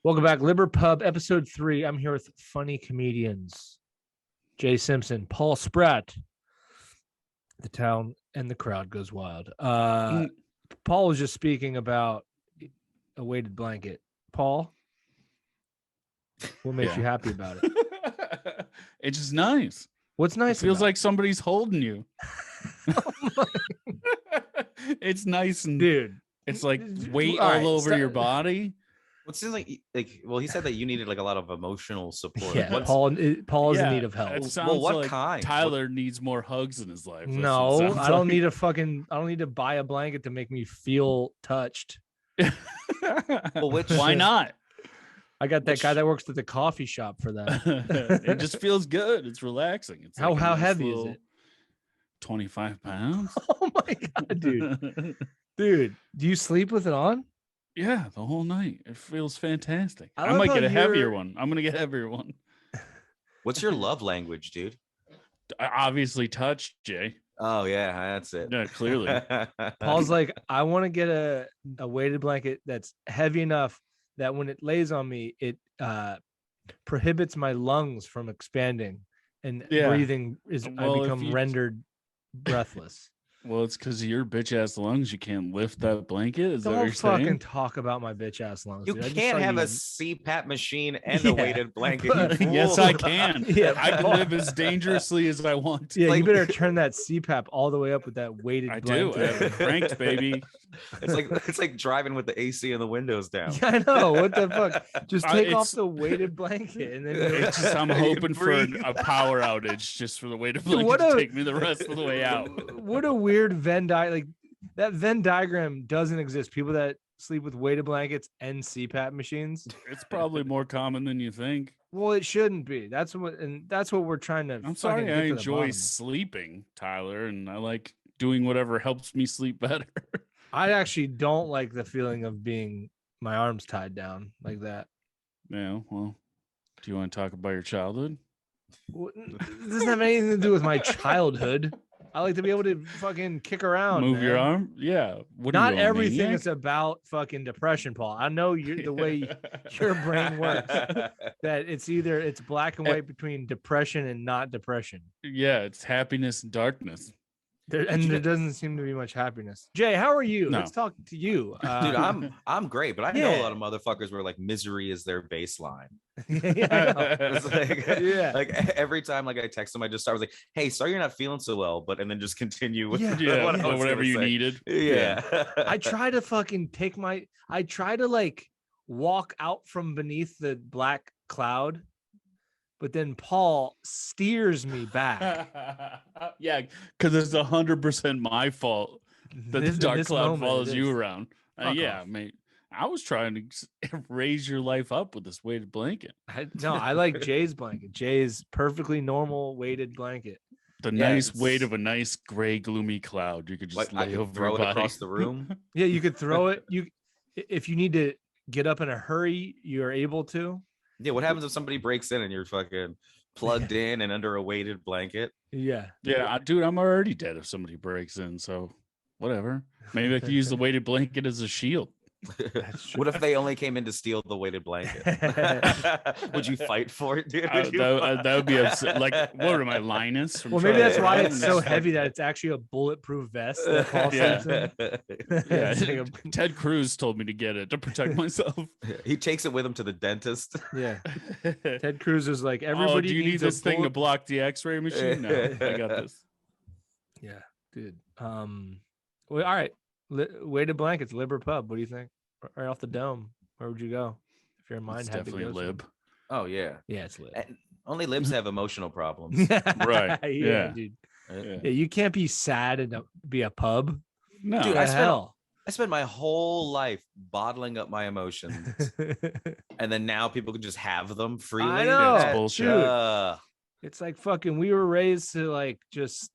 Welcome back, Liber Pub, episode 3. I'm here with funny comedians, Jay Simpson, Paul Spratt. The town and the crowd goes wild. Paul was just speaking about a weighted blanket. Paul, what makes you happy about it? It's just nice. What's nice? It feels like somebody's holding you. It's nice and dude. It's like weight all over your body. Well, it seems like he said that you needed like a lot of emotional support. Yeah, Paul is in need of help. It sounds what like kind? Tyler needs more hugs in his life. No, I don't need to buy a blanket to make me feel touched. Well, why not? I got that guy that works at the coffee shop for that. It just feels good. It's relaxing. It's how heavy is it? 25 pounds. Oh my god, dude. Dude, do you sleep with it on? Yeah, the whole night. It feels fantastic. I might get a heavier one. I'm gonna get a heavier one. What's your love language, dude? I obviously touch, Jay. Oh yeah, that's it. Yeah, clearly. Paul's like, I want to get a weighted blanket that's heavy enough that when it lays on me, it prohibits my lungs from expanding and breathing I become rendered breathless. Well, it's because of your bitch ass lungs. You can't lift that blanket. Is that what Don't you're fucking saying? talk about my bitch ass lungs. You dude. can't have a CPAP machine and a weighted blanket. Yes, I can. Yeah, I can live as dangerously as I want to. Yeah, you better turn that CPAP all the way up with that weighted blanket. I have it cranked, baby. It's like driving with the AC and the windows down. Yeah, I know. What the fuck? Just take off the weighted blanket and then it's just I'm hoping for a power outage just for the weighted blanket to take me the rest of the way out. What a weird Venn diagram. Like that Venn diagram doesn't exist. People that sleep with weighted blankets and CPAP machines. It's probably more common than you think. Well, it shouldn't be. That's what we're trying to. I'm sorry. I enjoy sleeping, Tyler, and I like doing whatever helps me sleep better. I actually don't like the feeling of being my arms tied down like that. Yeah. Well, do you want to talk about your childhood? Well, it doesn't have anything to do with my childhood. I like to be able to fucking kick around, move your arm. Yeah. Not everything is about fucking depression, Paul. I know the way your brain works. That it's black and white between depression and not depression. Yeah, it's happiness and darkness. There doesn't seem to be much happiness. Jay, how are you? No. Let's talk to you. Dude, I'm great, but I know a lot of motherfuckers where like misery is their baseline. Like every time like I text them, I just start with like, hey, sorry you're not feeling so well, and then just continue with whatever you needed. Yeah. I try to like walk out from beneath the black cloud, but then Paul steers me back. Yeah, because it's 100% my fault that the dark cloud follows you around. Yeah, mate. I was trying to raise your life up with this weighted blanket. I like Jay's blanket. Jay's perfectly normal weighted blanket. The nice weight of a nice gray, gloomy cloud. You could just lay over throw your it body. across the room. Yeah, you could throw it. If you need to get up in a hurry, you're able to. Yeah, what happens if somebody breaks in and you're fucking plugged in and under a weighted blanket? Yeah. Dude, I'm already dead if somebody breaks in, so whatever. Maybe I could use the weighted blanket as a shield. What if they only came in to steal the weighted blanket? Would you fight for it, dude? That would be upset. Like, what am I, Linus? Well, maybe that's why it's so heavy that it's actually a bulletproof vest. Ted Cruz told me to get it to protect myself. He takes it with him to the dentist. Yeah. Ted Cruz is like, everybody do you need this thing to block the x-ray machine? No, I got this. Yeah, dude. Well, all right. Weighted blankets, Liber Pub. What do you think? Right off the dome. Where would you go if your mind had to go? Definitely Lib. Oh yeah, it's Lib. And only libs have emotional problems. Right? Yeah, dude. Yeah, you can't be sad and be a pub. No, dude. I spent my whole life bottling up my emotions, and then now people can just have them freely. I know. That's bullshit. It's like fucking. We were raised to like just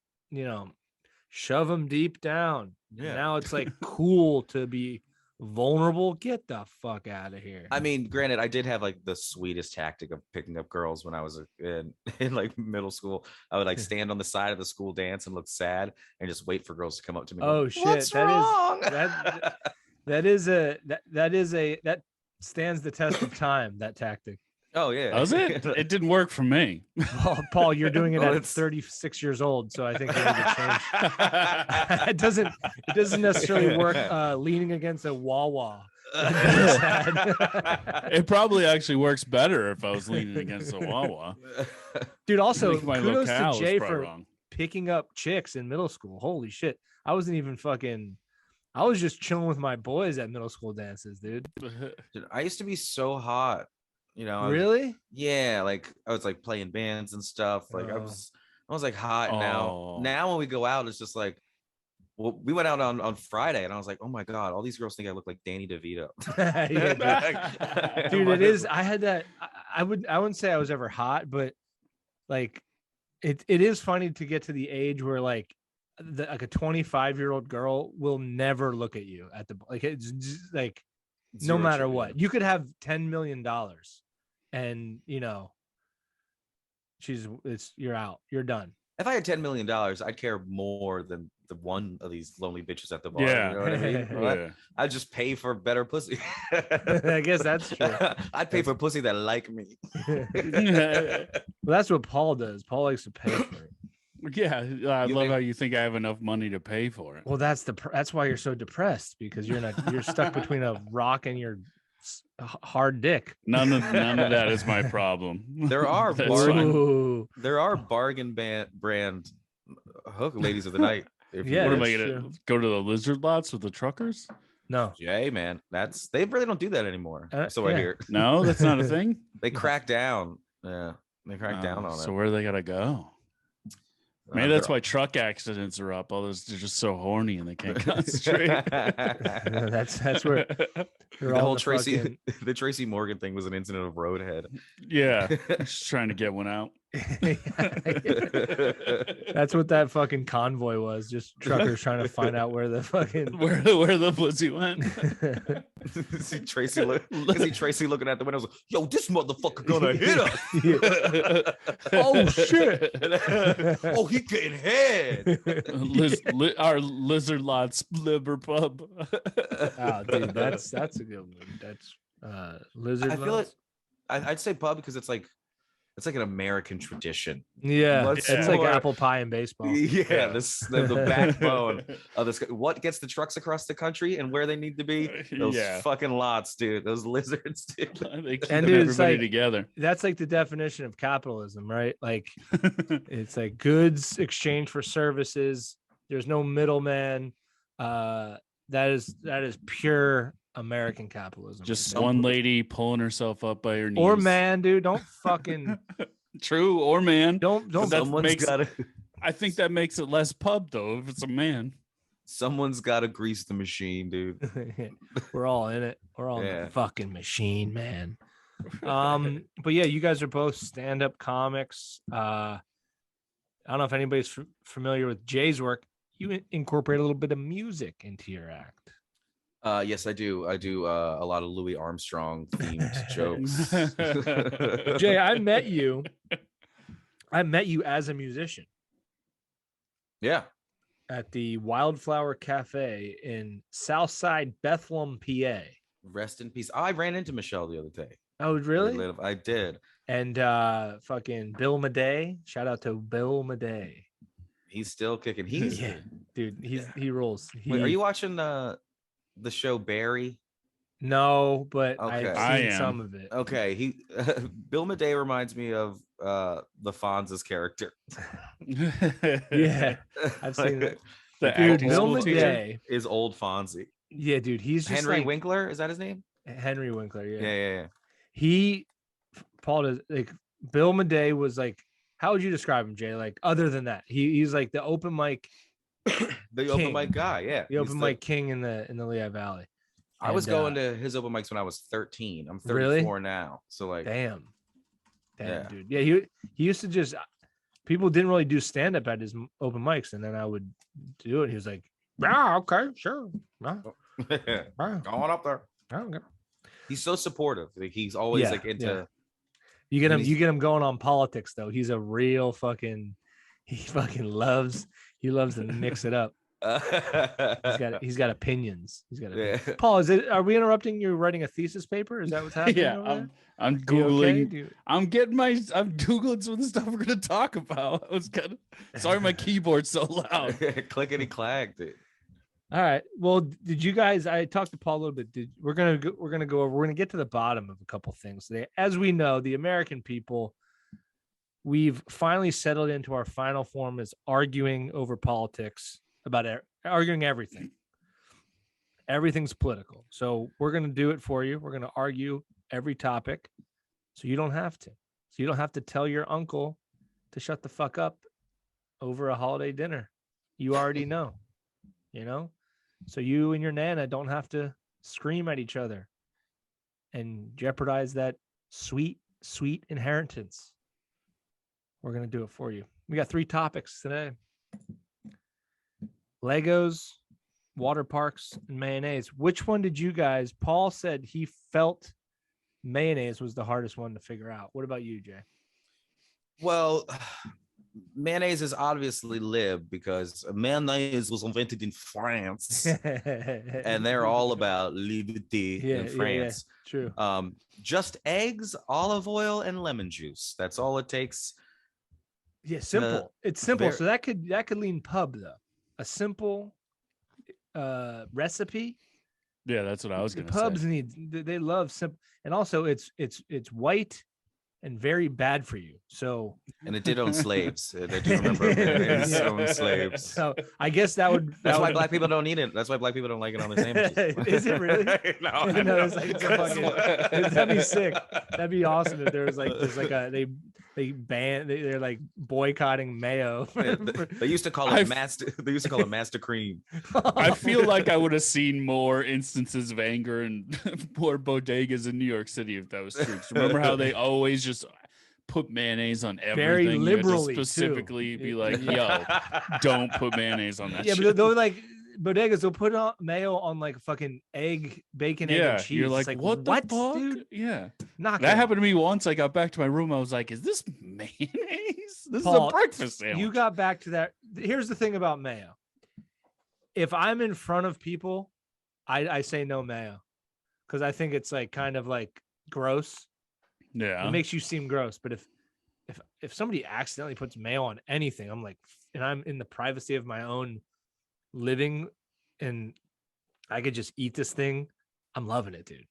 shove them deep down. Yeah. Now it's like cool to be vulnerable. Get the fuck out of here. I mean, granted, I did have like the sweetest tactic of picking up girls when I was in like middle school. I would like stand on the side of the school dance and look sad and just wait for girls to come up to me. Oh shit! What's wrong? That stands the test of time. That tactic. Oh yeah. Does it? It didn't work for me. Paul, you're doing it Well, at it's- 36 years old, so I think you need to change. It doesn't necessarily work leaning against a Wawa. It probably actually works better if I was leaning against a Wawa. Dude, I also think my kudos to locale was Jay probably for wrong. picking up chicks in middle school. Holy shit. I wasn't even fucking I was just chilling with my boys at middle school dances, dude. Dude, I used to be so hot. You know, I was, Really? yeah, like I was like playing bands and stuff. Like I was like hot. Now when we go out, it's just like, well, we went out on Friday, and I was like, oh my god, all these girls think I look like Danny DeVito. Yeah, dude, it is. I had that. I wouldn't say I was ever hot, but like, it is funny to get to the age where like like a 25-year-old girl will never look at you at the like. It's just, like no matter what, you could have $10 million, and you know, you're out, you're done. If I had $10 million, I'd care more than the one of these lonely bitches at the bar. Yeah. You know what I mean? Yeah. I'd just pay for better pussy. I guess that's true. I'd pay for pussy that like me. Well, that's what Paul does. Paul likes to pay for it. Yeah, I love how you think I have enough money to pay for it. Well, that's why you're so depressed, because you're stuck between a rock and your hard dick. None of that is my problem. There are That's bargain brand hook ladies of the night. Yeah, What am that's I gonna true. go to the lizard lots with the truckers? No. Jay, man, they really don't do that anymore. So I yeah. hear No, that's not a thing. they crack down. Yeah, they crack down on So it. where they gotta go? Maybe that's why truck accidents are up. All those, they're just so horny and they can't concentrate. that's where The whole the Tracy Morgan thing was an incident of roadhead. Yeah, just trying to get one out. That's what that fucking convoy was. Just truckers trying to find out where the fucking where the pussy went. see Tracy looking at the windows. Yo, this motherfucker gonna hit us. Oh shit. Oh, he getting head. Our lizard lots liver pub. Oh, dude, that's a good one. That's lizard. I feel like I'd say pub because it's like an American tradition. Yeah, it's like more- apple pie and baseball. Yeah, the backbone of this. What gets the trucks across the country and where they need to be? Those fucking lots, dude. Those lizards, dude. They keep And dude, it's everybody like- together. That's like the definition of capitalism, right? Like it's like goods exchange for services. There's no middleman. That is pure American capitalism. Just one lady pulling herself up by her knees. or man, dude. Don't fucking True, or man. don't. I think that makes it less pub though if it's a man. Someone's got to grease the machine, dude. We're all in it. We're all in Yeah. the fucking machine, man. But yeah, you guys are both stand-up comics. I don't know if anybody's familiar with Jay's work. You incorporate a little bit of music into your act. Yes, I do. I do a lot of Louis Armstrong themed jokes. Jay, I met you as a musician Yeah. at the Wildflower Cafe in Southside Bethlehem, PA. Rest in peace. I ran into Michelle the other day. Oh, really? I did. And fucking Bill Madey. Shout out to Bill Madey. He's still kicking. He's Yeah, dude. He rolls. Wait, are you watching the show Barry? No, but Okay. I've seen some of it. Okay, Bill Madey reminds me of the Fonz's character. Yeah, I've seen it. The Dude, acting Bill school teacher. Madey. Is old Fonzie. Yeah, dude. He's just Henry like Winkler? Is that his name? Henry Winkler. Yeah. Paul does like Bill Madey was like, how would you describe him, Jay? Like, other than that, he's like the open mic, The open mic guy. Yeah, the open mic king in the Lehigh Valley. I was going to his open mics when I was 13. I'm 34 now. So like, damn, Yeah. dude. Yeah, he used to just people didn't really do stand up at his open mics, and then I would do it. He was like, yeah, okay, sure, going yeah, up there. okay. He's so supportive. Like he's always Yeah, like into. yeah. You get him going on politics though. He's a real fucking. He fucking loves to mix it up. He's got opinions. He's got opinions. Yeah. Paul, are we interrupting you writing a thesis paper? Is that what's happening? Yeah, I'm Googling. Okay? I'm Googling some of the stuff we're gonna talk about. I was kind of sorry my keyboard's so loud. Clickety clack, dude. All right. Well, did you guys? I talked to Paul a little bit. We're gonna get to the bottom of a couple things today. As we know, the American people, we've finally settled into our final form as arguing over politics, arguing everything. Everything's political. So we're gonna do it for you. We're gonna argue every topic, so you don't have to. So you don't have to tell your uncle to shut the fuck up over a holiday dinner. You already know. So you and your Nana don't have to scream at each other and jeopardize that sweet, sweet inheritance. We're going to do it for you. We got 3 topics today. Legos, water parks, and mayonnaise. Which one did you guys? Paul said he felt mayonnaise was the hardest one to figure out. What about you, Jay? Well, mayonnaise is obviously lib because mayonnaise was invented in France and they're all about liberty in France. True. Just eggs, olive oil, and lemon juice. That's all it takes. Yeah, simple. It's simple. So that could lean pub though. A simple recipe. Yeah, that's what I was gonna say. Pubs they love simple, and also it's white and very bad for you. So and it did own slaves. I do remember it owned slaves. So I guess that's why black people don't eat it. That's why black people don't like it on their sandwiches. Is it really? No, it's like that'd be sick. That'd be awesome if there's like a they're like boycotting mayo. They used to call it master cream. I feel like I would have seen more instances of anger and more bodegas in New York City if that was true. Remember how they always just put mayonnaise on everything? Very liberally, specifically be like, yo, don't put mayonnaise on that shit. But they're like bodegas will put on mayo on like fucking bacon, egg, and cheese. You're like, what the fuck? Dude? Yeah. That happened to me once. I got back to my room. I was like, is this mayonnaise? This Paul, is a breakfast sandwich. You got back to that. Here's the thing about mayo. If I'm in front of people, I say no mayo because I think it's like kind of like gross. Yeah. It makes you seem gross. But if somebody accidentally puts mayo on anything, I'm like, and I'm in the privacy of my own living and I could just eat this thing, I'm loving it, dude.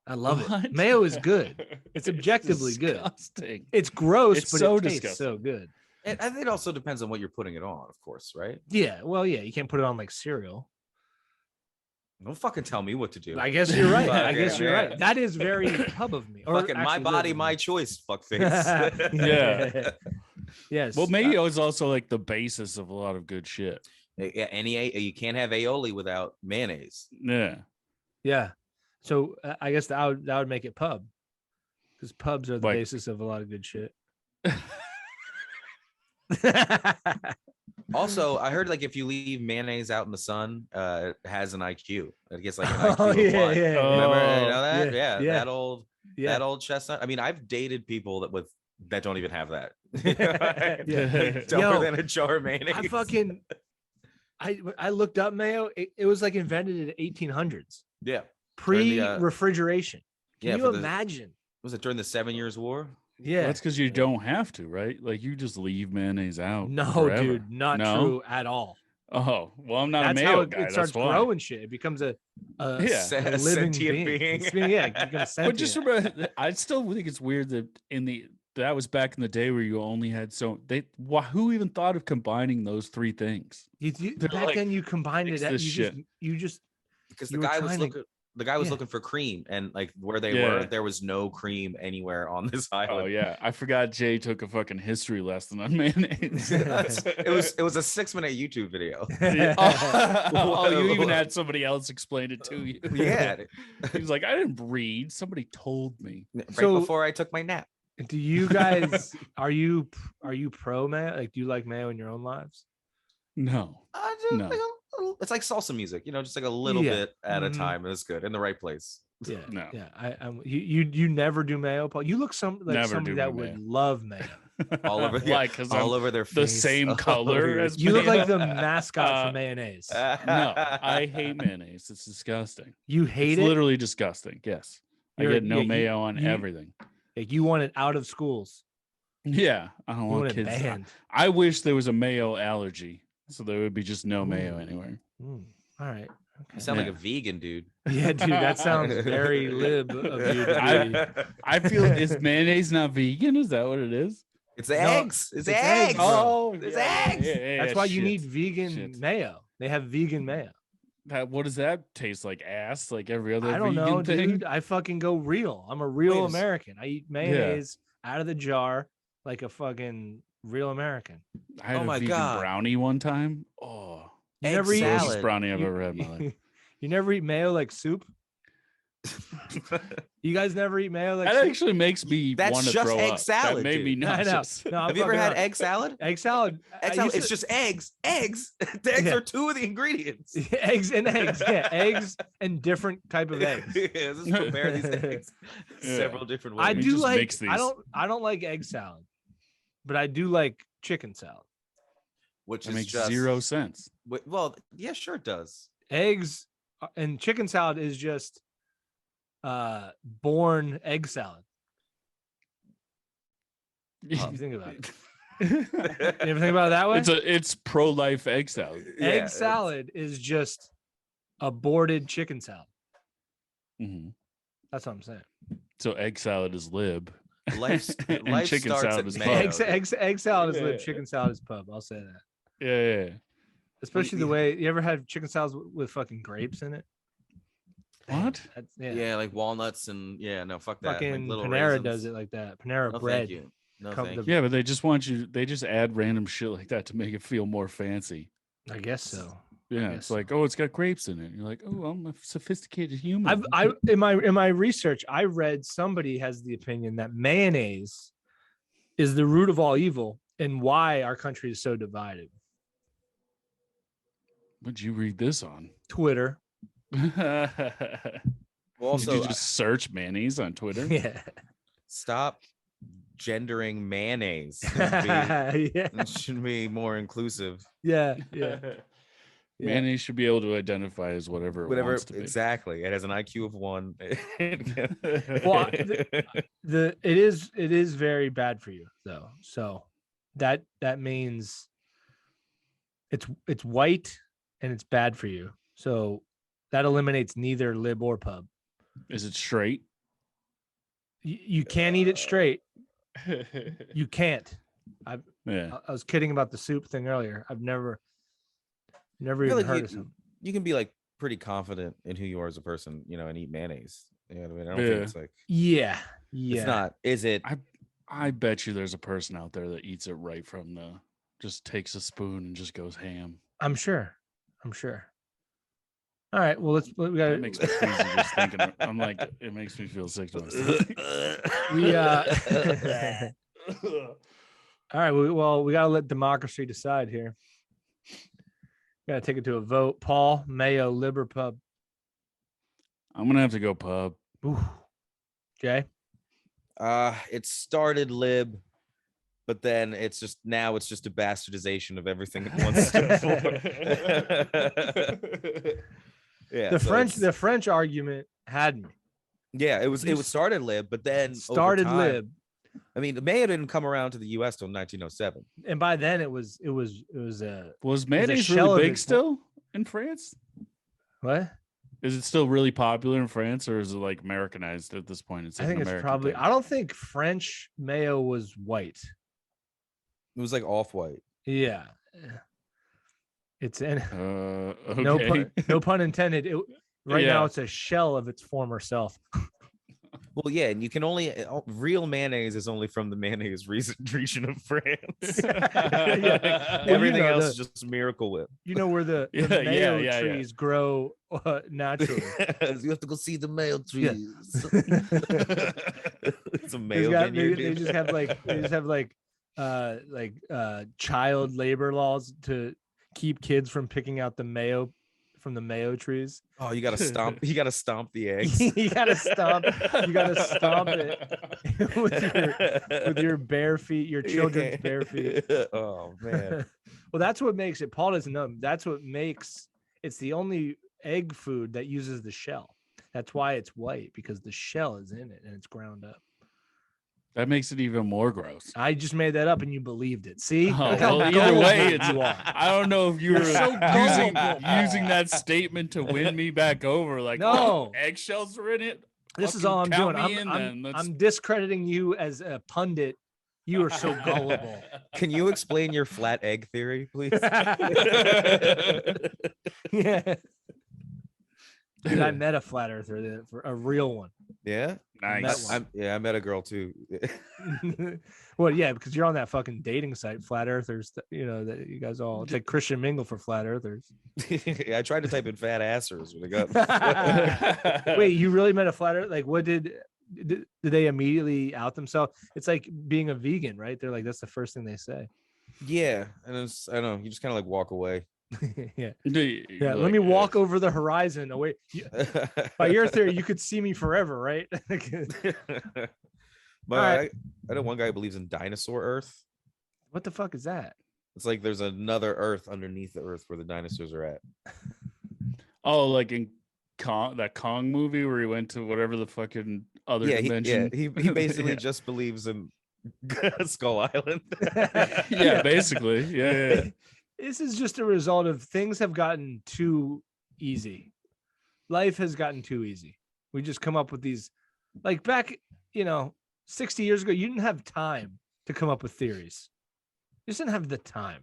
I love it. Mayo is good. It's objectively good. It's gross, but it tastes so good. And I think it also depends on what you're putting it on, of course, right? Yeah. Well, yeah, you can't put it on like cereal. Don't fucking tell me what to do. I guess you're right. I guess you're right. That is very pub of me. Fucking my body, my choice, fuckface. Yeah. Yes. Well, mayo is also like the basis of a lot of good shit. Yeah, you can't have aioli without mayonnaise. Yeah. Yeah. So I guess that would make it pub because pubs are the basis of a lot of good shit. Also, I heard like if you leave mayonnaise out in the sun, it has an IQ. It gets like an IQ. Yeah. Remember, you know that? Yeah. That old chestnut. I mean, I've dated people that don't even have that. Dumber than a jar of mayonnaise. I looked up mayo. It was like invented in the 1800s. Yeah. Pre-refrigeration. Can you imagine? Was it during the 7 Years War? Yeah. Well, that's because you don't have to, right? Like you just leave mayonnaise out. No, forever. dude, not true at all. Oh, well, I'm not That's a mayo how guy. it starts growing shit. It becomes a living being. Yeah, it becomes sentient. But just remember, I still think it's weird that that was back in the day where you only had who even thought of combining those 3 things? Back then you combined it. You just because the guy was looking for cream, and like where they were, there was no cream anywhere on this island. Oh yeah, I forgot Jay took a fucking history lesson on mayonnaise. it was a 6-minute YouTube video. You even had somebody else explain it to you. Yeah, he was like, I didn't read. Somebody told me before I took my nap. Do you guys are you pro mayo? Like, do you like mayo in your own lives? No. No. It's like salsa music, just like a little bit at a time is good in the right place. Yeah, no. Yeah. You never do mayo, Paul. You look like somebody that would love mayo. all over, Why? Because all over their the face, same color as You look like mayo? the mascot for mayonnaise. No, I hate mayonnaise. It's disgusting. You hate It's it? literally disgusting. Yes. I get no mayo on you- everything. Like you want it out of schools. Yeah. I don't You want want it kids. banned. I wish there was a mayo allergy. So there would be just no mayo anywhere. All right. You sound like a vegan, dude. Yeah, dude, that sounds very lib of you to be. I feel, is mayonnaise not vegan? Is that what it is? It's eggs. It's eggs. eggs, bro. Oh, It's eggs. That's why you need vegan mayo. They have vegan mayo. What does that taste like? Ass, like every other I don't vegan know, thing? dude. I fucking go real. I'm a real Wait, American. I eat mayonnaise out of the jar like a fucking real American. I had a vegan brownie one time. Oh, you never eat salad. Brownie I've ever had in my life. You never eat mayo like soup? You guys never eat mayo like that soup? actually makes me want to throw egg up. salad, That made me nauseous. No, have you ever had egg salad? Egg salad. It's just eggs. Eggs. The eggs are two of the ingredients. Eggs and eggs. Yeah, eggs and different type of eggs. Just prepare these eggs several different ways. I do like. Mix these. I don't like egg salad, but I do like chicken salad, which makes just 0 sense. Well, yeah, sure it does. Eggs and chicken salad is just born egg salad. You think about it. You ever think about it that way? It's pro-life egg salad. Egg salad is just aborted chicken salad. Mm-hmm. That's what I'm saying. So egg salad is lib. Life chicken starts salad at is mayo. Egg salad is lib. Chicken salad is pub. I'll say that. Yeah. Especially the way you ever had chicken salads with fucking grapes in it. What? Yeah, like walnuts and no, fuck that. Fucking like Panera raisins. does it like that. Panera No, bread. thank you. No, thank you. Yeah, but they just want you. They just add random shit like that to make it feel more fancy. I guess so. Yeah, it's like, oh, it's got grapes in it. You're like, oh, I'm a sophisticated human. In my research, I read somebody has the opinion that mayonnaise is the root of all evil and why our country is so divided. What'd you read this on? Twitter. Well, also, did you just search mayonnaise on Twitter? Yeah. Stop gendering mayonnaise. It should be more inclusive. Yeah. Mayonnaise should be able to identify as whatever it wants to be. Exactly. It has an IQ of 1. Well, it is very bad for you though. So that means it's white and it's bad for you. So that eliminates neither lib or pub. Is it straight? You can't eat it straight. You can't. I was kidding about the soup thing earlier. I've never even heard of something. You can be like pretty confident in who you are as a person, and eat mayonnaise. You know what I mean? I don't think it's like it's not. Is it? I bet you there's a person out there that eats it right from just takes a spoon and just goes ham. I'm sure. All right. Well, we got. It makes me queasy just thinking. I'm like, it makes me feel sick to myself. All right. We got to let democracy decide here. Got to take it to a vote. Paul, mayo, lib, or pub? I'm gonna have to go pub. Ooh. Jay? It started lib, but then it's just a bastardization of everything it once stood for. Yeah, the French argument had me. Yeah, it was started lib, but then started over time, lib. I mean, the mayo didn't come around to the U.S. till 1907, and by then it was mayonnaise really big still in France? What? Is it still really popular in France, or is it like Americanized at this point? I think it's probably. I don't think French mayo was white. It was like off-white. Yeah. It's in. Okay. No pun intended. Now it's a shell of its former self. Well, yeah, and you can only real mayonnaise is only from the mayonnaise region of France. Everything else is just Miracle Whip. You know where the mayo trees grow naturally. You have to go see the mayo trees. It's a mayo vineyard. They just have child labor laws to keep kids from picking out the mayo from the mayo trees. Oh, you gotta stomp. You gotta stomp the eggs. You gotta stomp it with your bare feet, your children's bare feet. Oh man. Well, that's what makes it. Paul doesn't know. That's what makes it's the only egg food that uses the shell. That's why it's white, because the shell is in it and it's ground up. That makes it even more gross. I just made that up and you believed it. See? Well, either way, it's. I don't know if you were using that statement to win me back over. Like, no, eggshells are in it. This is all I'm doing. I'm discrediting you as a pundit. You are so gullible. Can you explain your flat egg theory, please? Yeah. Dude, I met a flat earther, for a real one. Yeah, nice. I met a girl too. Well, yeah, because you're on that fucking dating site, flat earthers. You know that you guys all. It's like Christian Mingle for flat earthers. Yeah, I tried to type in fat assers when I got. Wait, you really met a flat earther? Like, what did they immediately out themselves? It's like being a vegan, right? They're like, that's the first thing they say. Yeah, and I don't know. You just kind of like walk away. Yeah. Like, let me walk over the horizon away. By your theory, you could see me forever, right? But right. I know one guy who believes in dinosaur Earth. What the fuck is that? It's like there's another Earth underneath the Earth where the dinosaurs are at. Oh, like in that Kong movie where he went to whatever the fucking other dimension. He basically just believes in Skull Island. Yeah, basically. Yeah. This is just a result of things have gotten too easy. Life has gotten too easy. We just come up with these, like back, 60 years ago, you didn't have time to come up with theories. You just didn't have the time.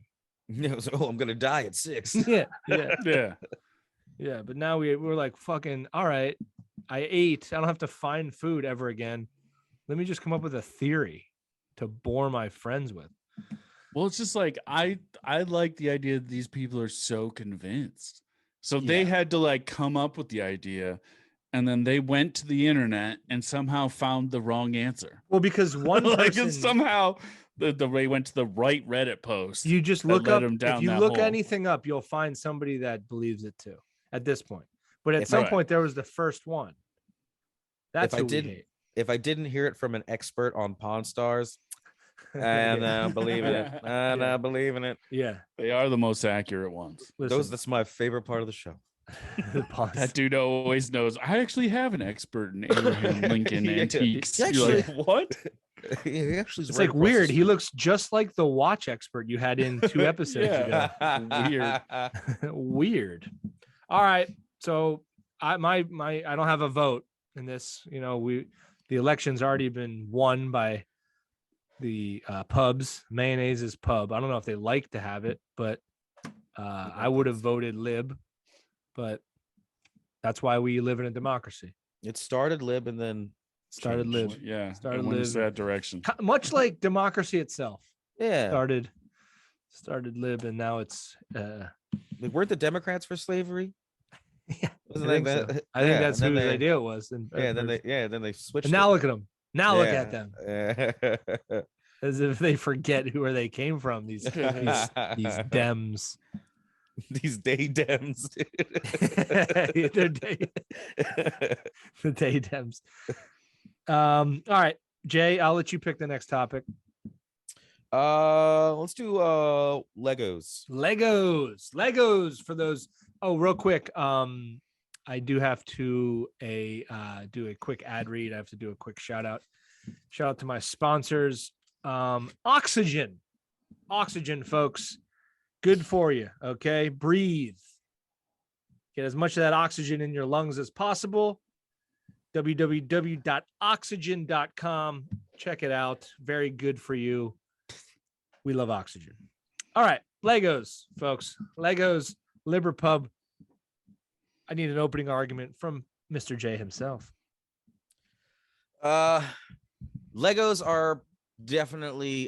I'm gonna die at 6. Yeah. Yeah. But now we're like, fucking, all right, I ate. I don't have to find food ever again. Let me just come up with a theory to bore my friends with. Well, it's just like I like the idea that these people are so convinced. So they had to like come up with the idea, and then they went to the internet and somehow found the wrong answer. Well, because one person somehow they went to the right Reddit post. You just look up. If you look anything up, you'll find somebody that believes it too. At this point, but at some point there was the first one. That's if I didn't hear it from an expert on Pawn Stars. And I believe it. And I believe in it. Yeah, they are the most accurate ones. That's my favorite part of the show. That dude always knows. I actually have an expert in Abraham Lincoln antiques. Actually, you're like, what? It's like weird. He looks just like the watch expert you had in 2 episodes ago. Weird. All right, so I don't have a vote in this. The election's already been won by the pubs. Mayonaise's pub. I don't know if they like to have it, but I would have voted Lib. But that's why we live in a democracy. It started Lib and then started Lib. Yeah, started Lib that direction. Much like democracy itself. Yeah, started Lib, and now it's. Weren't the Democrats for slavery? Yeah, I think that's whose idea it was. And then they switched. And now look at them. Now look at them. As if they forget where they came from. These Dems. These day Dems. The day Dems. All right, Jay, I'll let you pick the next topic. Let's do Legos. Legos for those. Oh, real quick. I do have to do a quick ad read. I have to do a quick shout out. Shout out to my sponsors. Oxygen, folks. Good for you. Okay. Breathe. Get as much of that oxygen in your lungs as possible. www.oxygen.com. Check it out. Very good for you. We love oxygen. All right. Legos, folks. Legos, Liberpub. I need an opening argument from Mr. J himself. Legos are definitely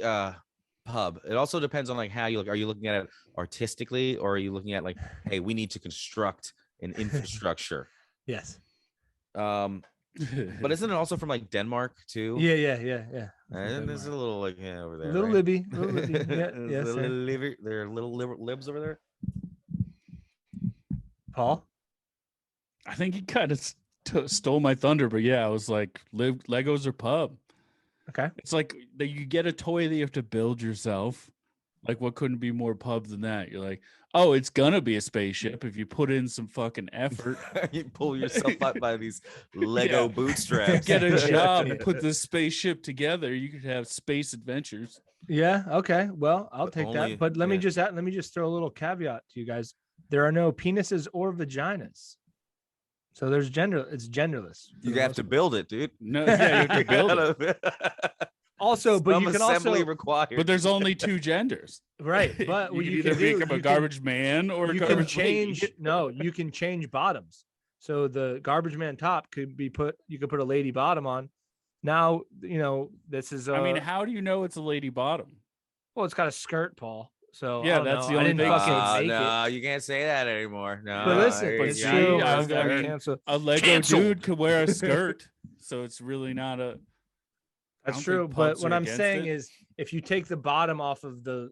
pub. It also depends on like how you look. Are you looking at it artistically, or are you looking at like, hey, we need to construct an infrastructure? Yes. But isn't it also from like Denmark too? Yeah. And there's a little like over there. Little right? Libby. Yeah, yes. There are little libs over there. Paul? I think he kind of stole my thunder, but yeah, I was like, Legos or pub. Okay. It's like that you get a toy that you have to build yourself. Like, what couldn't be more pub than that? You're like, oh, it's gonna be a spaceship if you put in some fucking effort. You pull yourself up by these Lego bootstraps. Get a job and put this spaceship together. You could have space adventures. Yeah. Okay. Well, I'll take Only- that. But let me yeah. just throw a little caveat to you guys. There are no penises or vaginas. So there's it's genderless. for You the have most to part. build it, dude. No, yeah, you have to build it. Also, but Some you can assembly also required. But there's only two genders. right. But you what can you either can do, become a you garbage man or a you can garbage lady. change. No, you can change bottoms. So the garbage man top could be put. You could put a lady bottom on. Now this is. I mean, how do you know it's a lady bottom? well, it's got a skirt, Paul. So I Yeah, don't that's know. the I only didn't thing. fucking make it. No, you can't say that anymore. No, But listen, there it's you see, true. go. I I'm gonna mean, cancel. A Lego Canceled. dude could wear a skirt, so it's really not a. That's don't true. think But pubs what are I'm against saying it. is, if you take the bottom off of the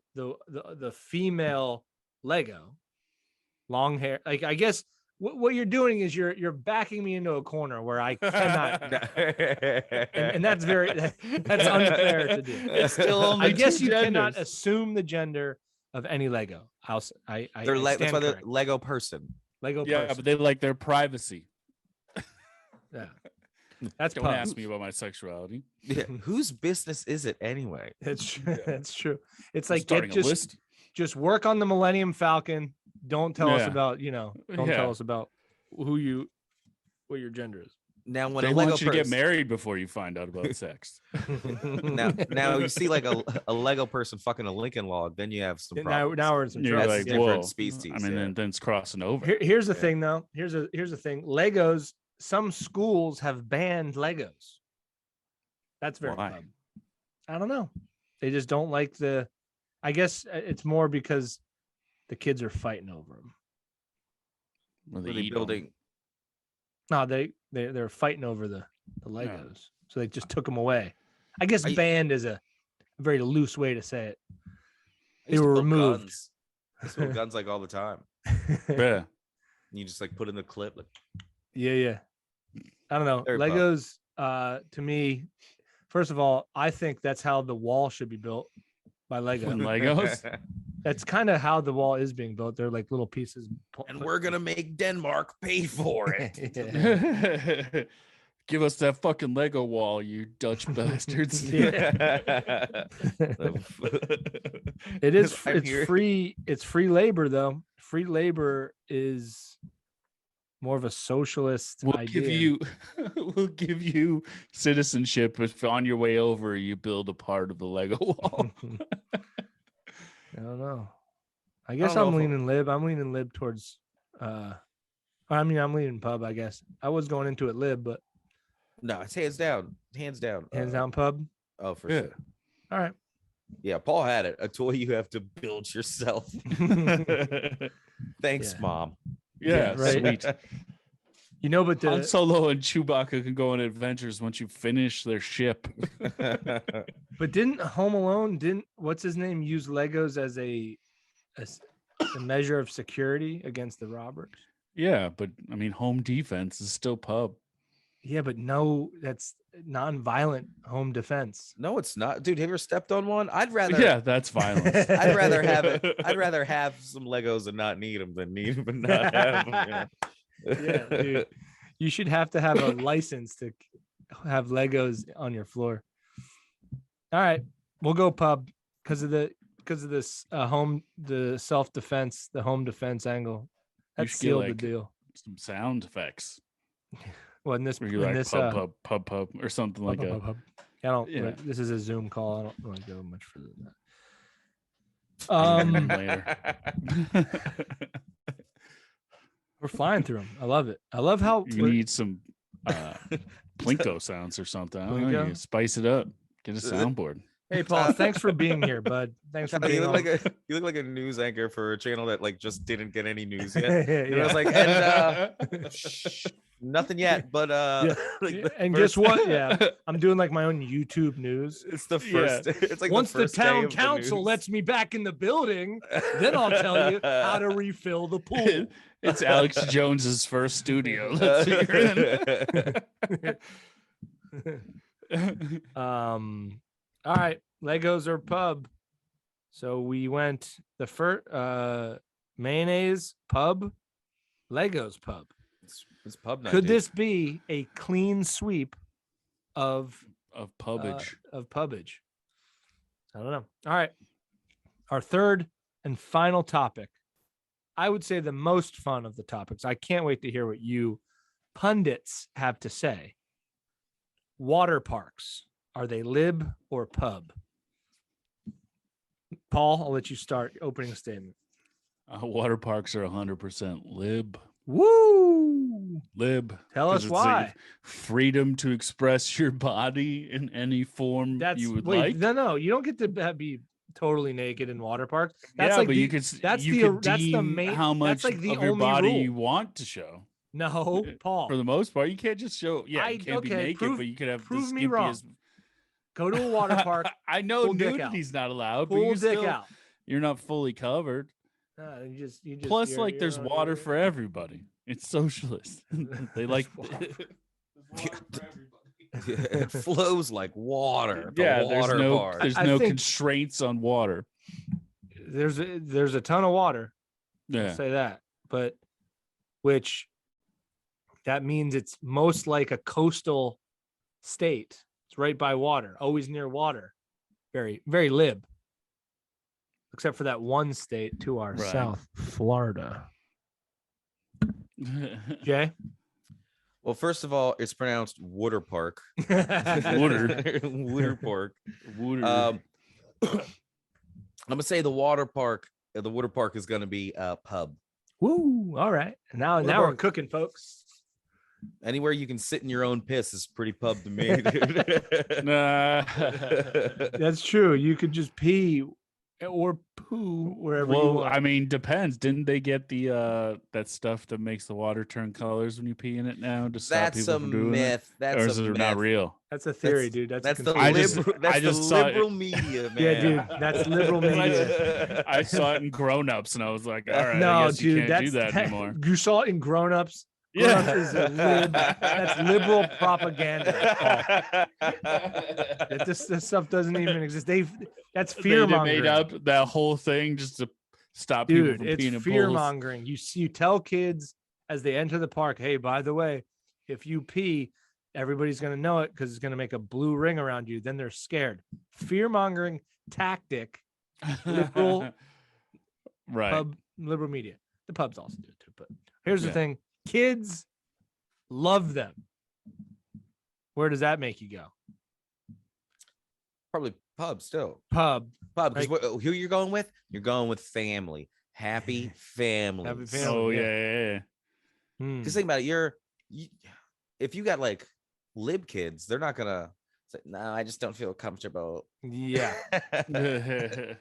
female Lego, long hair, like I guess what you're doing is you're backing me into a corner where I cannot, and that's that's unfair to do. It's still only I guess two you cannot genders. assume the gender of any Lego. I They're that's stand why they're correct. Lego person. Lego Yeah, person. but they like their privacy. Yeah, that's Don't pub. ask me about my sexuality. Yeah. Whose business is it anyway? It's true. That's true. It's I'm like starting a list. just work on the Millennium Falcon. Don't tell us Yeah. about don't Yeah. tell us about what your gender is. Now, when They a Lego want you to get person, married before you find out about sex. now you see like a Lego person fucking a Lincoln log, then you have some problems. now we're in some You're trouble. That's like, different whoa. species, I mean, yeah. then it's crossing over. Here's the Yeah. thing, though. Here's the thing. Legos. Some schools have banned Legos. That's very Why? pub. I don't know. They just don't like the. I guess it's more because the kids are fighting over them. Where they Were they eat 'em. building? No, they're fighting over the Legos, so they just took them away. I guess I- banned is a very loose way to say it. I They used to were build removed. Guns. I used to build guns like all the time. Yeah. And you just like put in the clip. Like, Yeah. I don't know. Very pub. Legos, to me, first of all, I think that's how the wall should be built by Lego. When Legos. That's kind of how the wall is being built. They're like little pieces. and we're gonna make Denmark pay for it. Yeah. Give us that fucking Lego wall, you Dutch bastards. It is. I'm It's here. free. It's free labor, though. Free labor is more of a socialist We'll idea. we'll give you citizenship if on your way over you build a part of the Lego wall. I don't know. I guess don't know I'm if leaning lib. I'm leaning lib towards. I'm leaning pub. I guess I was going into it lib, but No, it's hands down. Hands down. hands down pub. Oh, for Yeah. sure. All right. Yeah, Paul had it. A toy you have to build yourself. Thanks, Yeah. Mom. Yeah, right. sweet. You know, but Han the Solo and Chewbacca can go on adventures once you finish their ship. but didn't Home Alone what's his name use Legos as a measure of security against the robbers? Yeah, but I mean, home defense is still pub. Yeah, but no, that's non-violent home defense. No, it's not, dude. Have you ever stepped on one? I'd rather. Yeah, that's violence. I'd rather have it. I'd rather have some Legos and not need them than need them and not have them. You know? Yeah, dude. You should have to have a license to have Legos on your floor. All right, we'll go pub because of this the self-defense, the home defense angle. That should get, sealed the like, deal. Some sound effects. Well, in this, Where you in like this pub or something like that. I don't. Yeah. This is a Zoom call. I don't really go much further than that. Later. We're flying through them. I love it. I love how You need some Plinko sounds or something. I don't know. Plinko? You spice it up. Get a soundboard. Hey, Paul, thanks for being here, bud. Thanks for being you on. look like a news anchor for a channel that like just didn't get any news yet. Yeah. I was like, and nothing yet, but like and guess what? Yeah, I'm doing like my own YouTube news. it's the first. It's like once the first day town of the council news. lets me back in the building, then I'll tell you how to refill the pool. It's Alex Jones's first studio. That's what you're in. All right, Legos or pub. So we went the first Mayonnaise pub, Legos pub. It's pub night. Could dude. this be a clean sweep of pubbage? Of pubbage? I don't know. All right, our third and final topic. I would say the most fun of the topics. I can't wait to hear what you pundits have to say. Water parks. Are they lib or pub? Paul, I'll let you start opening statement. Water parks are 100% lib. Woo! Lib. Tell us why. Freedom to express your body in any form you would like. No, you don't get to be totally naked in water parks. That's but you could. That's the main. How much that's like the of your only body rule. you want to show? No, Paul. For the most part, you can't just show. Yeah, you can't be naked, but you could have. Prove me wrong. Go to a water park. I know nudity's not allowed, pull but dick out. You're not fully covered. You just Plus, like, there's water for everybody. It's socialist. They like. It flows like water. There's no constraints on water. There's a ton of water. Yeah, I'll say that, but that means it's most like a coastal state. It's right by water, always near water. Very, very lib. Except for that one state to our south, Florida. Jay? Well, first of all, it's pronounced Water Park. Water Park. Water. I'm gonna say the water park is gonna be a pub. Woo! All right. Now we're cooking, folks. Anywhere you can sit in your own piss is pretty pub to me. That's true. You could just pee or poo wherever you want. I mean, depends. Didn't they get the that stuff that makes the water turn colors when you pee in it now to stop That's people a from doing myth. it? That's or is it not real? That's a theory, dude. That's the liberal media, man. Yeah, dude. That's liberal media. I saw it in Grown Ups, and I was like, all right, no, I guess dude, you can't do that anymore. You saw it in Grown Ups. Yeah, that's liberal propaganda. This stuff doesn't even exist. That's fear mongering. They made up that whole thing just to stop people from peeing in pools. It's fear mongering. You tell kids as they enter the park, hey, by the way, if you pee, everybody's gonna know it because it's gonna make a blue ring around you. Then they're scared. Fear mongering tactic. Liberal, right? Pub, liberal media. The pubs also do it too. But here's the thing. Kids love them. Where does that make you go? Probably pub still. Pub. Because who you're going with? You're going with family. Happy families. Happy family. Oh, yeah. Just think about it. If you got like lib kids, they're not gonna say, no, I just don't feel comfortable. Yeah. You know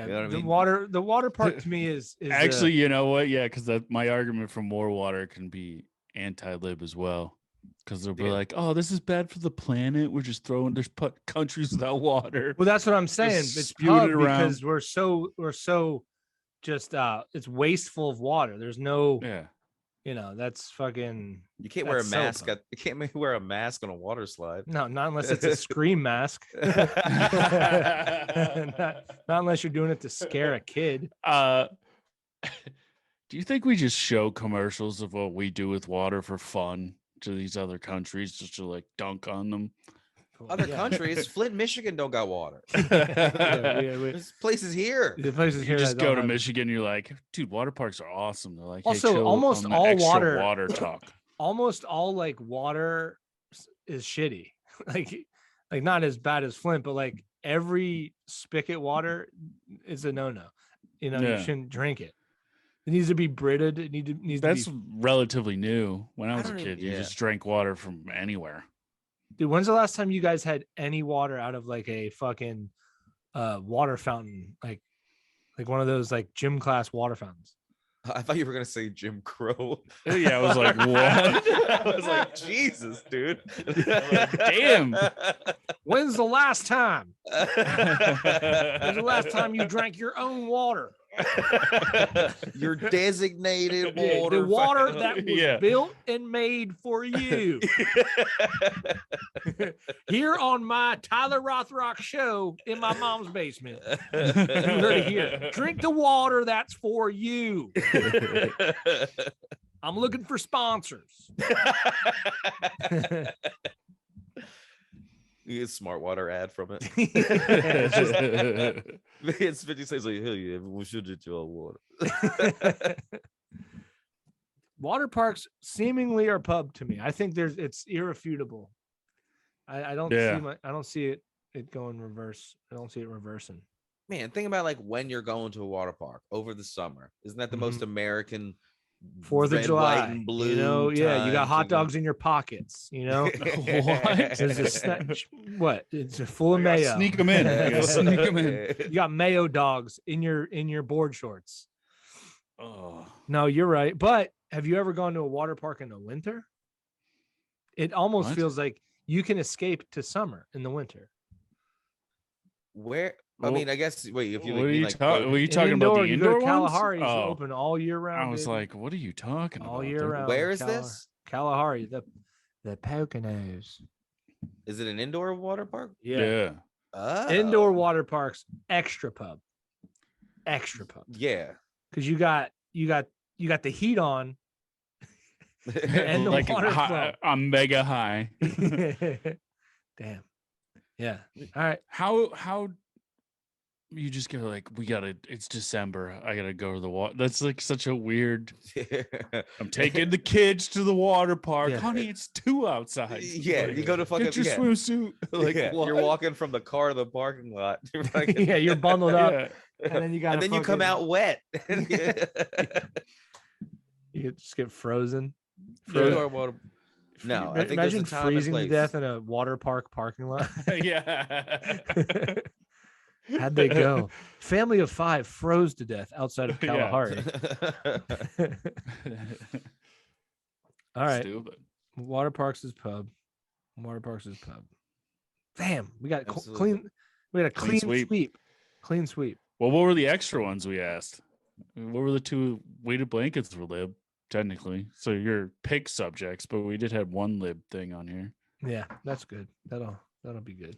what I mean? The water park to me is actually, you know what? Yeah, because my argument for more water can be anti-lib as well. Because they'll be like, "Oh, this is bad for the planet. We're just there's countries without water." Well, that's what I'm saying. It's pub because we're so just it's wasteful of water. There's no that's fucking. You can't wear a mask. You can't wear a mask on a water slide. No, not unless it's a scream mask. not unless you're doing it to scare a kid. Do you think we just show commercials of what we do with water for fun to these other countries just to like dunk on them? Other countries, Flint, Michigan don't got water. There's places here. The places here. You just go to Michigan, you're like, dude, water parks are awesome. They're like, also, hey, almost all water talk. Almost all like water is shitty. like not as bad as Flint, but like every spigot water is a no-no. You shouldn't drink it. It needs to be Brited. It needs That's to be... relatively new. When I was a kid, you just drank water from anywhere. Dude, when's the last time you guys had any water out of like a fucking water fountain, like one of those like gym class water fountains. I thought you were gonna say Jim Crow. Yeah, I was like, what? I was like, Jesus, dude. Like, damn. When's the last time? When's the last time you drank your own water? Your designated water. The water that was Yeah. built and made for you. Here on my Tyler Rothrock show in my mom's basement. You heard it here. Drink the water that's for you. I'm looking for sponsors. You get a smart water ad from it. It's It's 50 cents like, hell yeah, everyone should drink your own water. Water parks seemingly are pub to me. I think it's irrefutable. I don't see it going reverse. I don't see it reversing. Man, think about like when you're going to a water park over the summer. Isn't that the most American 4th of red, July, white, and blue? you know, yeah, you got time hot to go? dogs in your pockets, you know. What? There's a what? It's full of mayo. Sneak them in. You gotta sneak 'em in. You got mayo dogs in your board shorts. Oh. No, you're right. But have you ever gone to a water park in the winter? It almost What? feels like you can escape to summer in the winter. Where? I Well, mean, I guess. Wait, if you What are mean, you like, talking? Were you In talking about the you go indoor to ones? Kalahari's Oh, open all year round. I was baby. like, what are you talking all about? year dude? round. where is this? Kalahari, the Poconos. Is it an indoor water park? Yeah. Oh. Indoor water parks, extra pub. Yeah. Because you got the heat on and the Like water high, I'm mega high. Damn. Yeah. All right. How you just go like, it's December, I gotta go to the water. That's like such a weird. I'm taking the kids to the water park. Yeah. Honey, it's 2 outside. Yeah, Like, you go to fucking get your yeah. swimsuit. Like, Yeah, you're what? walking from the car to the parking lot. You're fucking- Yeah, you're bundled up, Yeah. and then you got and then you come out wet. You just get frozen. Indoor water. No, I think there's a imagine time and freezing to place. death in a water park parking lot. Yeah. How'd they go? Family of 5 froze to death outside of Yeah. Kalahari. All right. Stupid. Water parks is pub. Damn, we got Absolutely. clean. We got a Clean clean sweep. sweep. Clean sweep. Well, what were the extra ones we asked? What were the 2 weighted blankets for lib, technically? So your pick subjects, but we did have 1 lib thing on here. Yeah, that's good. That'll be good.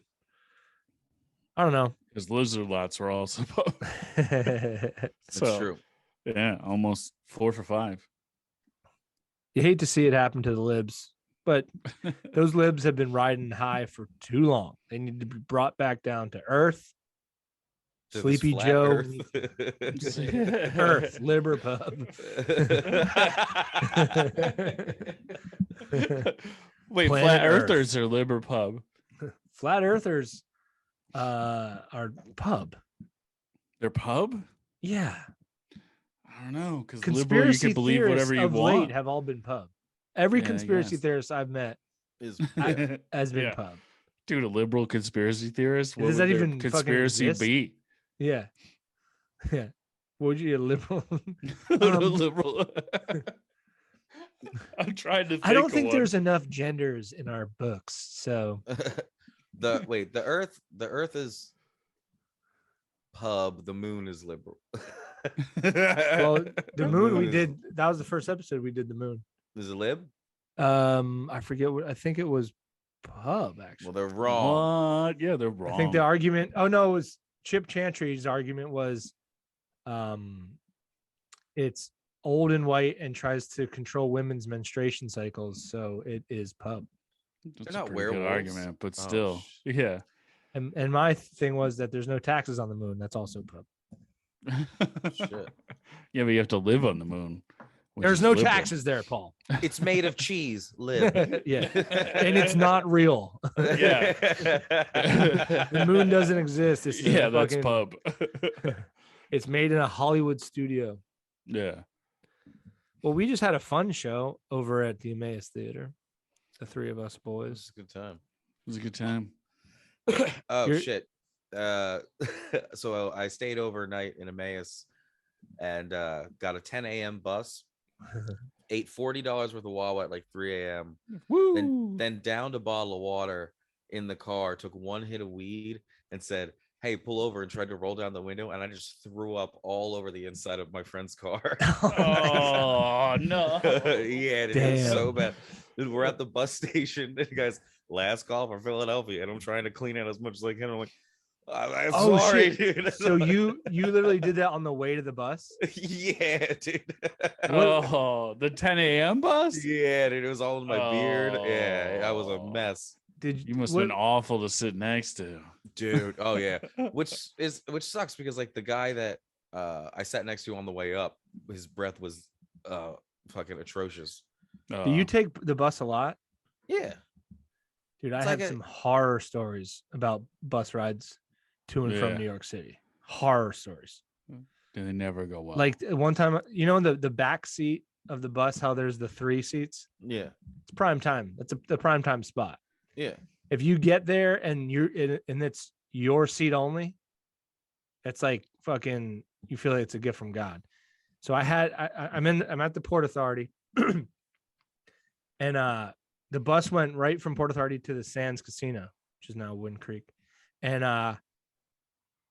I don't know. Because lizard lots were also That's so, true. Yeah, almost 4 for 5. You hate to see it happen to the libs, but those libs have been riding high for too long. They need to be brought back down to earth. To this Sleepy flat Joe, Earth. Earth, Liber Pub. Wait, Planet flat Earth. earthers are liber pub. Flat Earthers are pub. They're pub? Yeah. I don't know, because liberal you can believe whatever you of want. late have all been pub. Every Yeah, I conspiracy guess. theorist I've met Is has been Yeah. pub. Dude, a liberal conspiracy theorist? What Does would that their even fucking conspiracy exist? be? Yeah. Yeah. Would you a liberal? Liberal. I'm trying to think I don't of think one. there's enough genders in our books. So the Earth is pub. The moon is liberal. well, the moon we is- did, that was the first episode we did the moon. Is it lib? I forget what, I think it was pub actually. Well, they're wrong. What? Yeah, they're wrong. I think the argument, oh no, it was Chip Chantry's argument was it's old and white and tries to control women's menstruation cycles, so it is pub. That's not a pretty good werewolves. argument, but Oh, still, yeah. And my thing was that there's no taxes on the moon. That's also pub. Shit. Yeah, but you have to live on the moon. which There's is no liberal. taxes there, Paul. It's made of cheese. Lib. Yeah. And it's not real. Yeah. The moon doesn't exist. It's Yeah, that's pub. It's made in a Hollywood studio. Yeah. Well, we just had a fun show over at the Emmaus Theater. The 3 of us It's boys. a good time. It was a good time. Oh You're- shit. so I stayed overnight in Emmaus and got a 10 a.m. bus. Ate $40 worth of Wawa at like 3 a.m. Woo! Then downed a bottle of water in the car, took one hit of weed, and said, "Hey, pull over," and tried to roll down the window, and I just threw up all over the inside of my friend's car. Oh no! Yeah, it was so bad. Dude, we're at the bus station, and guys, last call for Philadelphia, and I'm trying to clean out as much as I can. I'm like, I'm sorry, shit. dude. So you literally did that on the way to the bus? Yeah, dude. Oh, the 10 a.m. bus? Yeah, dude, it was all in my beard. Yeah, I was a mess. You must have been awful to sit next to, dude. Oh yeah, which sucks because like the guy that I sat next to on the way up, his breath was fucking atrocious. Do you take the bus a lot? Yeah, dude. I have some horror stories about bus rides to and from Yeah. New York City. Horror stories. they never go well. Like one time, you know, the back seat of the bus, how there's the 3 seats. Yeah, It's prime time. That's the prime time spot. yeah. If you get there and it's your seat only, it's like fucking, you feel like it's a gift from God. So I'm at the Port Authority and the bus went right from Port Authority to the Sands Casino, which is now Wind Creek. And I'm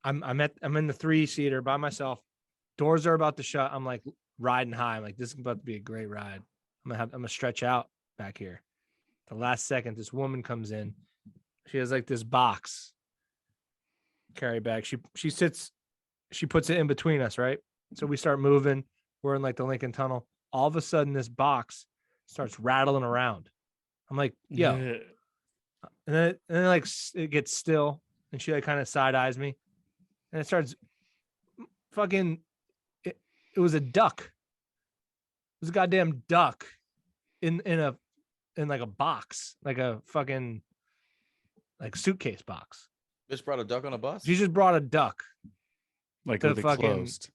in the 3-seater by myself. Doors are about to shut. I'm like riding high. I'm like, this is about to be a great ride. I'm gonna stretch out back here. The last second, this woman comes in. She has like this box carry bag. She puts it in between us, right? So we start moving. We're in like the Lincoln Tunnel. All of a sudden, this box starts rattling around. I'm like, yo. And then like it gets still, and she like kind of side eyes me, and it starts fucking. It was a duck. It was a goddamn duck in like a box, like a fucking like suitcase box. Just brought a duck on a bus. She just brought a duck. Like the with it fucking closed.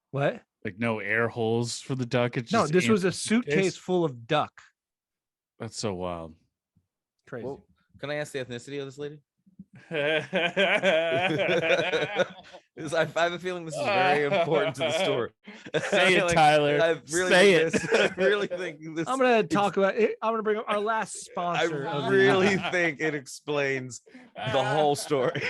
What? Like no air holes for the duck. It's No, just this was a suitcase suitcase full of duck. That's so wild. Crazy. Well, can I ask the ethnicity of this lady? Say I have a feeling this is very important to the story. it, Like, Tyler. I really Say think it. I really think this. I'm gonna talk about it. I'm gonna bring up our last sponsor. I of the really evening. think it explains the whole story.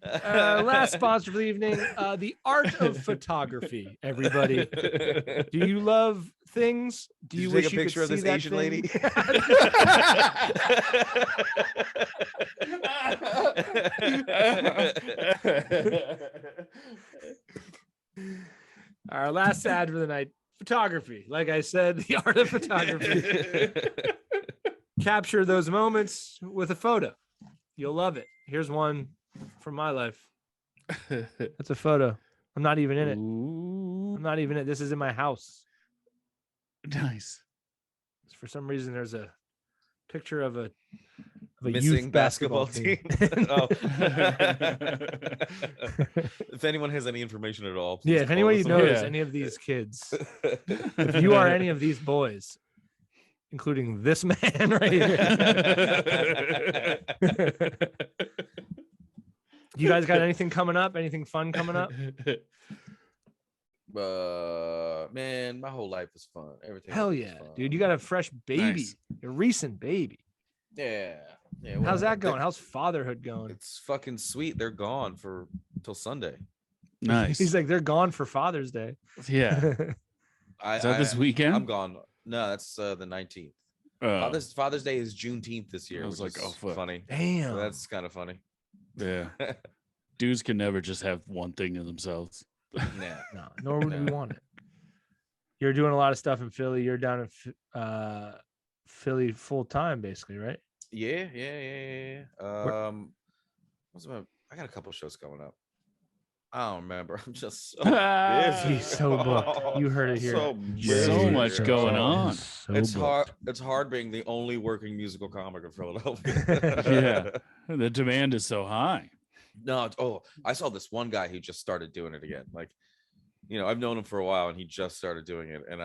Last sponsor for the evening, the art of photography. Everybody, do you love things? Do you wish take a you picture could of see this that Asian thing? lady? Our last ad for the night: photography. Like I said, the art of photography. Capture those moments with a photo. You'll love it. Here's one from my life. That's a photo. I'm not even in it. Ooh, I'm not even in it. This is in my house. nice. For some reason, there's a picture of a Missing youth basketball team. Oh. If anyone has any information at all, Yeah, please if call anyone us. knows Yeah. any of these kids, if you are any of these boys, including this man right here. You guys got anything coming up? Anything fun coming up? Man, my whole life is fun. Everything. Hell is yeah, fun. dude. You got a fresh baby, Nice. a recent baby. Yeah. Yeah. How's whatever. that going? How's fatherhood going? It's fucking sweet. They're gone for till Sunday. Nice. He's like, they're gone for Father's Day. Yeah. Is that this weekend? I'm gone. No, that's the 19th. Oh, Father's Day is Juneteenth this year. I was which like, is oh, fuck. funny. Damn. So that's kind of funny. yeah. Dudes can never just have one thing to themselves. Nah. No, nor would we No. want it. You're doing a lot of stuff in Philly. You're down in Philly full time, basically, right? Yeah. What's my? I got a couple shows coming up. I don't remember. I'm just so busy. He's so booked. You heard it here. So Jay So much busy. going So- on. So It's booked. hard. It's hard being the only working musical comic in Philadelphia. Yeah. The demand is so high. No. I saw this one guy who just started doing it again. Like, I've known him for a while, and he just started doing it. And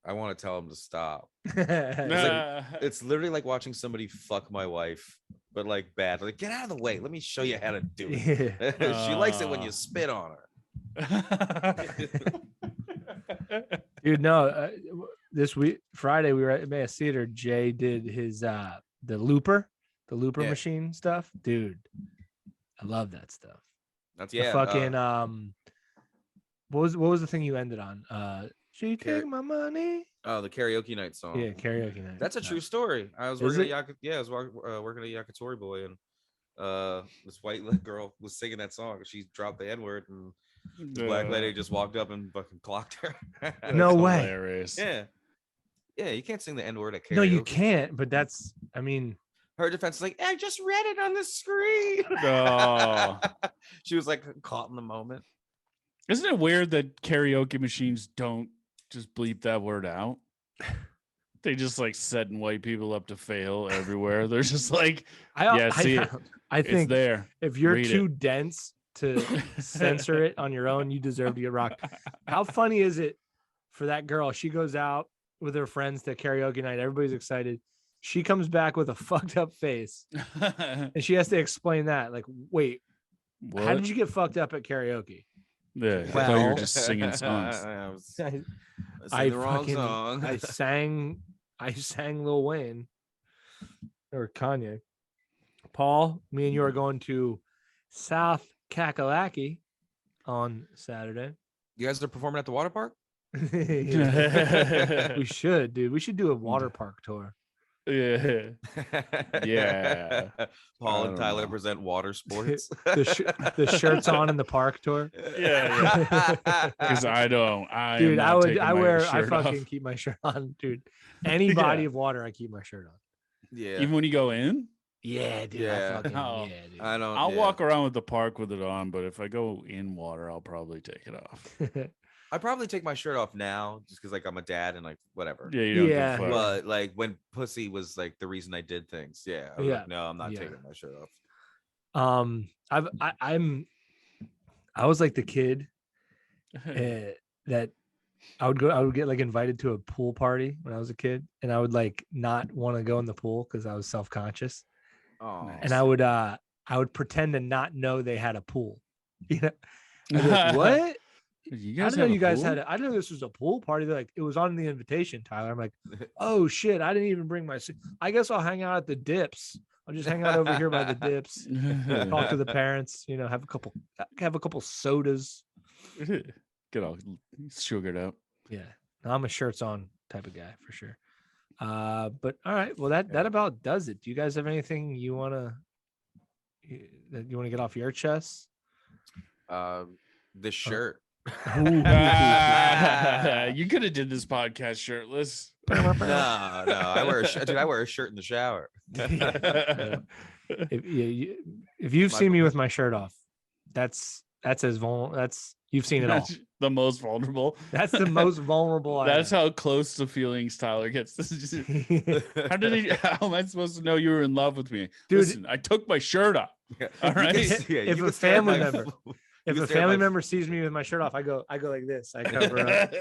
I want to tell him to stop. Nah. It's literally like watching somebody fuck my wife, but like bad. Like, get out of the way. Let me show you how to do it. Yeah. She likes it when you spit on her. Dude, no. This week, Friday, we were at Mayonaise Theater. Jay did his the looper Yeah. machine stuff. Dude, I love that stuff. That's The fucking what was the thing you ended on? She take my money. Oh, the karaoke night song. Yeah, karaoke night. That's a true story. I was Is working it? I was working at Yakitori Boy, and this white girl was singing that song. She dropped the N-word, and the black lady just walked up and fucking clocked her. No way. Hilarious. Yeah, you can't sing the N-word at karaoke. No, you can't. But that's, I mean, her defense is like, I just read it on the screen. Oh. She was like caught in the moment. Isn't it weird that karaoke machines don't just bleep that word out? They just like setting white people up to fail everywhere. They're just like, I think it's there. If you're Read too it. dense to censor it on your own, you deserve to get rocked. How funny is it for that girl? She goes out with her friends to karaoke night. Everybody's excited. She comes back with a fucked up face, and she has to explain that. Like, wait, What? how did you get fucked up at karaoke? Yeah, I thought you were Well- just singing songs. I the wrong song. I sang Lil Wayne or Kanye. Paul, me and you are going to South Kakalaki on Saturday. You guys are performing at the water park? We should, dude. We should do a water park tour. Yeah. Yeah. Paul I and don't Tyler know. present water sports. The shirts on in the park tour. Yeah. Because Dude, I shirt fucking off. keep my shirt on, dude. Any body Yeah. of water, I keep my shirt on. Yeah. Even when you go in, Yeah, dude. Yeah. Dude. I don't. I'll yeah. walk around with the park with it on, but if I go in water, I'll probably take it off. I probably take my shirt off now just because like I'm a dad and like whatever. Yeah, you don't Yeah. give a fuck. But like when pussy was like the reason I did things. Yeah. I was Yeah. like, no, I'm not Yeah. taking my shirt off. I was like the kid that I would get like invited to a pool party when I was a kid, and I would like not want to go in the pool because I was self-conscious, Oh. and I would pretend to not know they had a pool. You know, I'd be like, what? You I guys didn't know have a you guys pool? had it. I didn't know this was a pool party. They're like, it was on the invitation, Tyler. I'm like, oh shit, I didn't even bring my. I guess I'll hang out at the Dips. I'll just hang out over here by the Dips. Talk to the parents. You know, have a couple sodas. Get all sugared up. Yeah, no, I'm a shirts on type of guy for sure. But all right, well that about does it. Do you guys have anything you want to get off your chest? This shirt. You could have did this podcast shirtless. No, I wear a shirt. Dude, I wear a shirt in the shower. If you've seen me with my shirt off, that's as vulnerable. You've seen it all. That's the most vulnerable. That's the most vulnerable. That's how close to feelings Tyler gets. How am I supposed to know you were in love with me? Dude. Listen, I took my shirt off. All right. If a family member, if a family member sees me with my shirt off, I go like this. I cover up.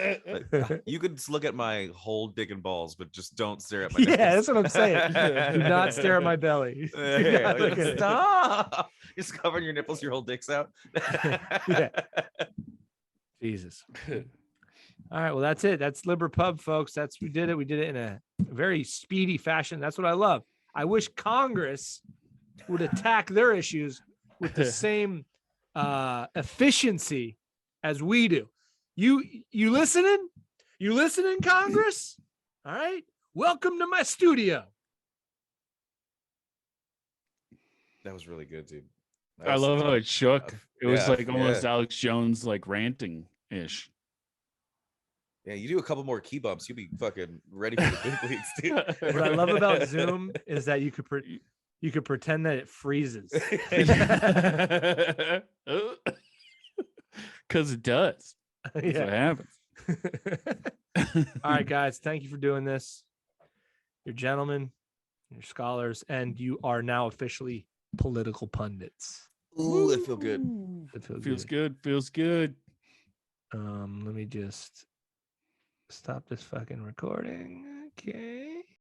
You could look at my whole dick and balls, but just don't stare at my Yeah, nipples. that's what I'm saying. Do not stare at my belly. Do not look at it. Stop. You're just covering your nipples, your whole dick's out. Yeah. Jesus. All right. Well, that's it. That's Liber Pub, folks. We did it. We did it in a very speedy fashion. That's what I love. I wish Congress would attack their issues with the same efficiency as we do. You listening? You listening, Congress? All right. Welcome to my studio. That was really good, dude. I love how it shook. It was Yeah, like almost Alex Jones like ranting ish. Yeah, you do a couple more key bumps, you'll be fucking ready for the big leagues, dude. What I love about Zoom is that you could pretend that it freezes. Because it does. That's what happens. All right, guys. Thank you for doing this. You're gentlemen, you're scholars, and you are now officially political pundits. Ooh, I feel good. It Feels good. Feels good. Let me just Stop this fucking recording. Okay.